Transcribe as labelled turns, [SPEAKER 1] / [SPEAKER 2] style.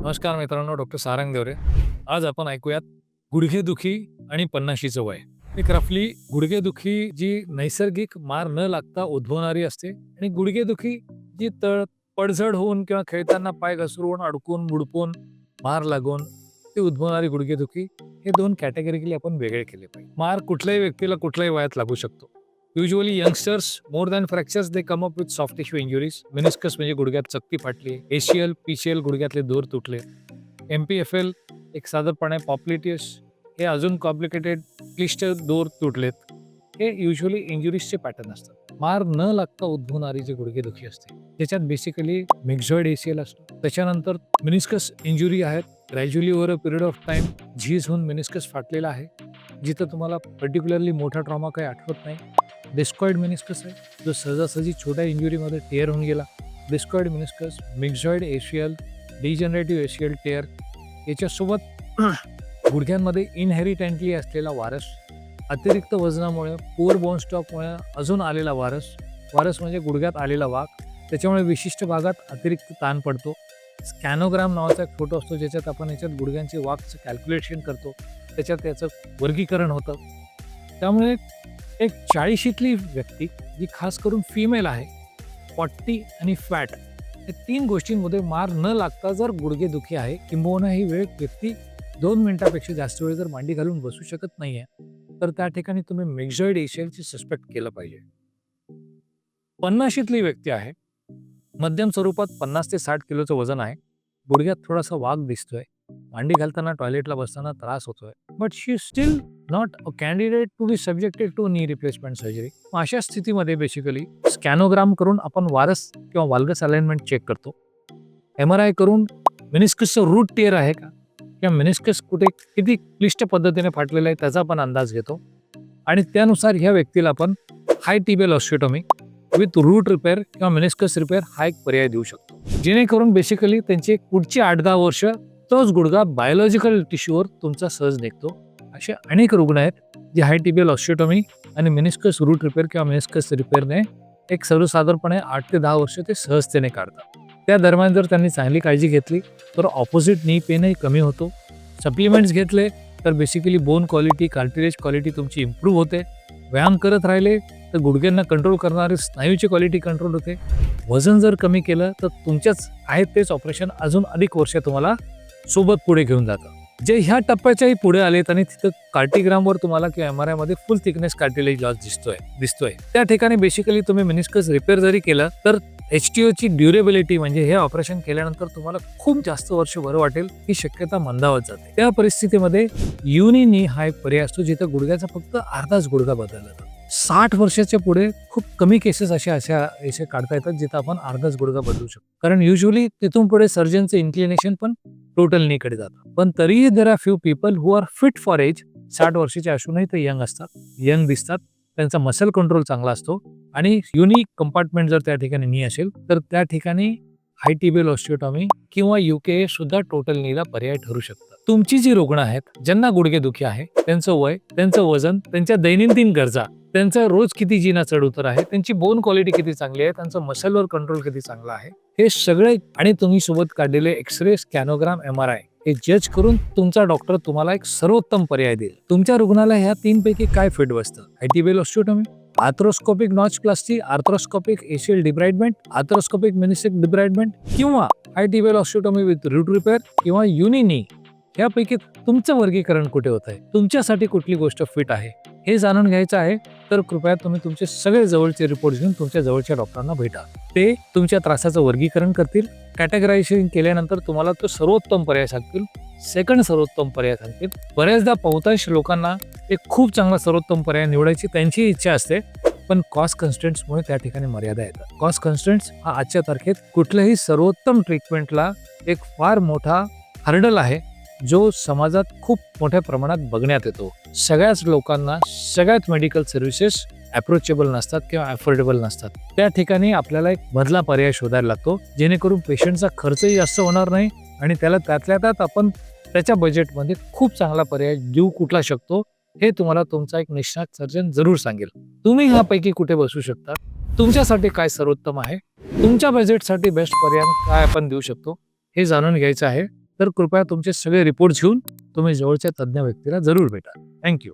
[SPEAKER 1] नमस्कार मित्रांनो, डॉक्टर सारंग देवरे. आज आपण ऐकूयात गुडघेदुखी आणि 50शीचं वय. एक रफली गुडघेदुखी जी नैसर्गिक मार न लागता उद्भवणारी असते आणि गुडघेदुखी जी पडझड होऊन किंवा खेळताना पाय घसरून, अडकून, मुडपून, मार लागून ती उद्भवणारी गुडघेदुखी, हे 2 कॅटेगरीकली आपण वेगळे केले पाहिजे. मार कुठल्याही व्यक्तीला कुठल्याही वयात लागू शकतो. Usually youngsters more than fractures they come up with soft tissue injuries. Meniscus म्हणजे गुडघ्यात चकती फाटली, एसीएल, पीसीएल गुडघ्यातले दोर तुटले, एमपीएफएल एक साधारणपणे पॉप्लिटियस, हे अजून कॉम्प्लिकेटेड क्लिष्ट दोर तुटलेत. हे युजुअली इंजुरीजचे पॅटर्न असतात. मार न लागता उद्भवणारी जी गुडघेदुखी असते त्याच्यात बेसिकली मिक्झॉइड एसीएल असतो. त्याच्यानंतर मेनिस्कस इंजुरी आहेत. Gradually over a period of time झीज होऊन मेनिस्कस फाटलेला आहे, जिथं तुम्हाला पर्टिक्युलरली मोठा ट्रॉमा काही आठवत नाही. डिस्कॉइड मेनिस्कस आहे, जो सहजासहजी छोट्या इंजुरीमध्ये टेअर होऊन गेला. Discoid meniscus, myxoid ACL, degenerative ACL tear, याच्यासोबत गुडघ्यांमध्ये इनहेरिटंटली असलेला वारस, अतिरिक्त वजनामुळे, पुअर बोन स्टॉकमुळे अजून आलेला वारस म्हणजे गुडघ्यात आलेला वाक, त्याच्यामुळे विशिष्ट भागात अतिरिक्त ताण पडतो. स्कॅनोग्राम नावाचा एक फोटो असतो, ज्याच्यात आपण याच्यात गुडघ्यांची वाकचं कॅल्क्युलेशन करतो, त्याच्यात याचं वर्गीकरण होतं. त्यामुळे एक 40शीतली व्यक्ती जी खास करून फिमेल आहे, 40 आणि फॅट, या 3 गोष्टींमध्ये मार न लागता जर गुडघेदुखी आहे, किंबहुना ही वेळ व्यक्ती 2 मिनिटापेक्षा जास्त वेळ जर मांडी घालून बसू शकत नाहीये, तर त्या ठिकाणी तुम्ही मिक्झॉइड एसीएलची सस्पेक्ट केलं पाहिजे. 50शीतली व्यक्ती आहे, मध्यम स्वरूपात 50 ते 60 किलोचं वजन आहे, गुडघ्यात थोडासा वाक दिसतोय, मांडी घालताना टॉयलेटला बसताना त्रास होतोय, but she still not a candidate to be subjected to knee replacement surgery. अशा स्थितीमध्ये बेसिकली स्कॅनोग्राम करून आपण वारस किंवा वाल्गस अलाइनमेंट चेक करतो. MRI करून मेनिस्कसचं रूट टेअर आहे का किंवा मेनिस्कस कुठे किती क्लिष्ट पद्धतीने फाटलेलं आहे त्याचा आपण अंदाज घेतो आणि त्यानुसार ह्या व्यक्तीला आपण हाय tibial osteotomy with root repair किंवा मेनिस्कस रिपेअर हा एक पर्याय देऊ शकतो, जेणेकरून बेसिकली त्यांची पुढची 8-10 वर्ष तोच गुडघा बायोलॉजिकल टिश्यूवर तुमचा सहज निघतो. असे अनेक रुग्ण आहेत जे हाय टिबियल ऑस्टिओटॉमी आणि मेनिस्कस रूट रिपेअर किंवा मेनिस्कस रिपेअरने एक सर्वसाधारणपणे 8 ते 10 वर्ष ते सहजतेने काढतात. त्या दरम्यान जर त्यांनी चांगली काळजी घेतली तर ऑपोजिट नी पेनही कमी होतो. सप्लिमेंट्स घेतले तर basically bone quality, cartilage quality तुमची इम्प्रूव्ह होते. व्यायाम करत राहिले तर गुडघ्यांना कंट्रोल करणारे स्नायूची क्वालिटी कंट्रोल होते. वजन जर कमी केलं तर तुमच्याच आहेत तेच ऑपरेशन अजून अधिक वर्ष तुम्हाला सोबत पुढे घेऊन जातं. जे ह्या टप्प्याच्याही पुढे आलेत आणि तिथं कार्टिग्रामवर तुम्हाला किंवा MRI मध्ये फुल थिकनेस कार्टिलेज लॉस दिसतोय त्या ठिकाणी बेसिकली तुम्ही मेनिस्कस रिपेअर जरी केलं तर HTOची ड्युरेबिलिटी म्हणजे हे ऑपरेशन केल्यानंतर तुम्हाला खूप जास्त वर्ष बरं वाटेल ही शक्यता मंदावत जाते. त्या परिस्थितीमध्ये युनी नी हा एक पर्याय असतो, जिथं गुडघ्याचा फक्त अर्धाच गुडघा बदलला जातो. 60 वर्षाच्या पुढे खूप कमी केसेस असे काढता येतात जिथं आपण अर्धाच गुडघा बदलू शकतो, कारण युजली तिथून पुढे सर्जनचं इन्क्लिनेशन पण टोटल नीकडे जातं. पण तरीही there are few people who are fit for age. 60 वर्षाचे असूनही ते यंग असतात, यंग दिसतात, त्यांचा मसल कंट्रोल चांगला असतो आणि युनिक कंपार्टमेंट जर त्या ठिकाणी नी असेल तर त्या ठिकाणी हाय टिबियल ऑस्टिओटॉमी किंवा UKA सुद्धा टोटल नीला पर्याय ठरू शकतात. तुमची जी रुग्ण आहेत ज्यांना गुडघेदुखी आहे, त्यांचं वय, त्यांचं वजन, त्यांच्या दैनंदिन गरजा, त्यांचा रोज किती जिना चढ उतर आहे, त्यांची बोन क्वालिटी किती चांगली आहे, त्यांचं मसलवर कंट्रोल किती चांगला आहे, हे सगळे आणि तुम्ही सोबत काढलेले एक्सरे, स्कॅनोग्राम, MRI हे जज करून तुमचा डॉक्टर तुम्हाला एक सर्वोत्तम पर्याय देईल. तुमच्या रुग्णाला ह्या 3 पैकी काय फिट बसतं? High tibial osteotomy, arthroscopic notchplasty, arthroscopic ACL debridement, arthroscopic meniscus debridement किंवा high tibial osteotomy with root repair किंवा युनी नी, यापैकी तुमचं वर्गीकरण कुठे होत आहे? तुमच्यासाठी कुठली गोष्ट फिट आहे हे जाणून घ्यायचं आहे तर कृपया तुम्ही तुमचे सगळे जवळचे रिपोर्ट घेऊन तुमच्या जवळच्या डॉक्टरांना भेटा. ते तुमच्या त्रासाचं वर्गीकरण करतील, कॅटेगरायझेशन केल्यानंतर तुम्हाला तो सर्वोत्तम पर्याय सांगतील, सेकंड सर्वोत्तम पर्याय सांगतील. बऱ्याचदा बहुतांश लोकांना एक खूप चांगला सर्वोत्तम पर्याय निवडायची त्यांची इच्छा असते, पण कॉस्ट कन्स्ट्रेंट्समुळे त्या ठिकाणी मर्यादा येतात. कॉस्ट कन्स्ट्रेंट्स हा आजच्या तारखेत कुठल्याही सर्वोत्तम ट्रीटमेंटला एक फार मोठा हर्डल आहे, जो समाजात खूप मोठ्या प्रमाणात बघण्यात येतो. सगळ्याच लोकांना सगळ्याच मेडिकल सर्व्हिसेस अप्रोचेबल नसतात किंवा अफोर्डेबल नसतात. त्या ठिकाणी आपल्याला एक मधला पर्याय शोधायला लागतो, जेणेकरून पेशंटचा खर्चही जास्त होणार नाही आणि त्याला त्यातल्या त्यात आपण त्याच्या बजेटमध्ये खूप चांगला पर्याय देऊ कुठला शकतो हे तुम्हाला तुमचा एक निष्णात सर्जन जरूर सांगेल. तुम्ही ह्यापैकी कुठे बसू शकता, तुमच्यासाठी काय सर्वोत्तम आहे, तुमच्या बजेटसाठी बेस्ट पर्याय काय आपण देऊ शकतो हे जाणून घ्यायचं आहे. तर कृपया तुमचे सगळे रिपोर्ट्स घेऊन तुम्ही जवळच्या तज्ज्ञ व्यक्तीला जरूर भेटा. Thank you.